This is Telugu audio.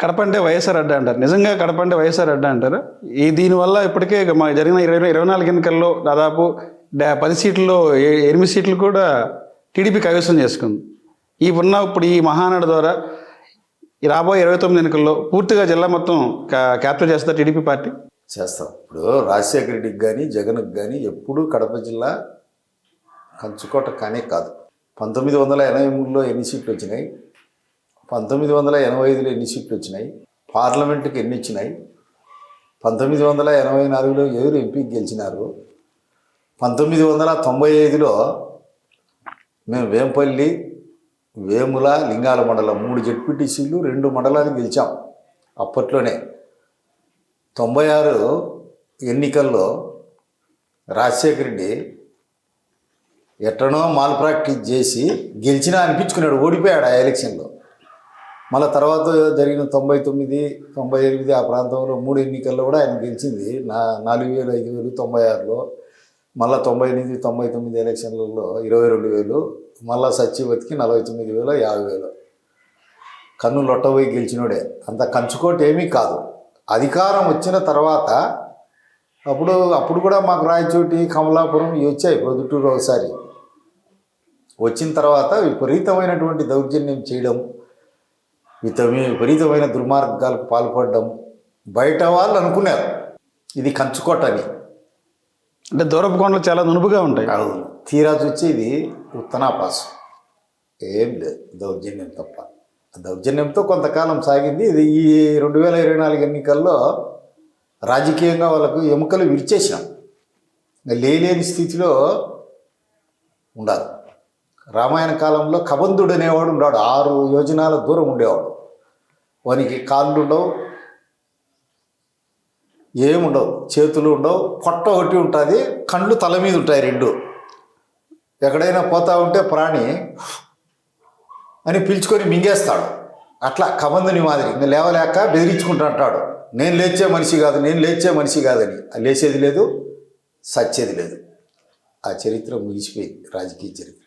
కడప అంటే వైఎస్ఆర్ అడ్డా అంటారు. నిజంగా కడప అంటే వైఎస్ఆర్ అడ్డా అంటారు. దీనివల్ల ఇప్పటికే మా జరిగిన 24 ఎన్నికల్లో దాదాపు 10 సీట్లలో 8 సీట్లు కూడా టీడీపీ కైవసం చేసుకుంది. ఇప్పుడు ఈ మహానాడు ద్వారా ఈ రాబోయే 29 ఎన్నికల్లో పూర్తిగా జిల్లా మొత్తం క్యాప్చర్ చేస్తారు టీడీపీ పార్టీ. చేస్తాం. ఇప్పుడు రాజశేఖర రెడ్డికి కానీ జగన్కి కానీ ఎప్పుడూ కడప జిల్లా కంచుకోట కానే కాదు. 1983లో ఎన్ని సీట్లు వచ్చినాయి, 1985లో ఎన్ని సీట్లు వచ్చినాయి, పార్లమెంటుకి ఎన్ని ఇచ్చినాయి, 1984లో ఎవరు ఎంపీకి గెలిచినారు, 1995లో మేము వేంపల్లి, వేముల, లింగాల మండలం 3 జెడ్పీటీసీలు 2 మండలాలు గెలిచాం అప్పట్లోనే. 96 ఎన్నికల్లో రాజశేఖర రెడ్డి ఎట్లనో మాల్ ప్రాక్టీస్ చేసి గెలిచినా అనిపించుకున్నాడు, ఓడిపోయాడు ఆ ఎలక్షన్లో. మళ్ళీ తర్వాత జరిగిన 99, 98 ఆ ప్రాంతంలో 3 ఎన్నికల్లో కూడా ఆయన గెలిచింది 4000, 5000, 96లో, మళ్ళీ 98, 99 ఎలక్షన్లలో 22,000, మళ్ళీ సత్యవతికి 49,000, 50,000. కన్ను లొట్టబోయి గెలిచినోడే. అంత కంచుకోట ఏమీ కాదు. అధికారం వచ్చిన తర్వాత అప్పుడు కూడా మాకు రాయచోటి, కమలాపురం ఇవి వచ్చాయి, ప్రొద్దుటూరు ఒకసారి. వచ్చిన తర్వాత విపరీతమైనటువంటి దౌర్జన్యం చేయడం, విపరీతమైన దుర్మార్గాలకు పాల్పడడం. బయట వాళ్ళు అనుకున్నారు ఇది కంచుకోట అని. అంటే దూరపు కొండలు చాలా నునుపుగా ఉంటాయి. తీరా చూసి ఇది ఉత్తనాపాసు, ఏం లేదు, దౌర్జన్యం తప్ప. దౌర్జన్యంతో కొంతకాలం సాగింది. ఇది ఈ 2024 ఎన్నికల్లో రాజకీయంగా వాళ్ళకు ఎముకలు విరిచేసినాం. లేని స్థితిలో ఉండాలి. రామాయణ కాలంలో కబంధుడు అనేవాడు ఉన్నాడు, 6 యోజనాల దూరం ఉండేవాడు. వానికి కాళ్ళు ఉండవు, ఏముండవు, చేతులు ఉండవు, పొట్ట ఒకటి ఉంటుంది, కళ్ళు తల మీద ఉంటాయి 2. ఎక్కడైనా పోతా ఉంటే ప్రాణి అని పిలుచుకొని మింగేస్తాడు. అట్లా కబంధుని మాదిరి ఇంకా లేవలేక బెదిరించుకుంటూ అంటాడు, నేను లేచే మనిషి కాదు, నేను లేచే మనిషి కాదని. లేచేది లేదు, సచ్చేది లేదు. ఆ చరిత్ర ముగిసిపోయింది, రాజకీయ చరిత్ర.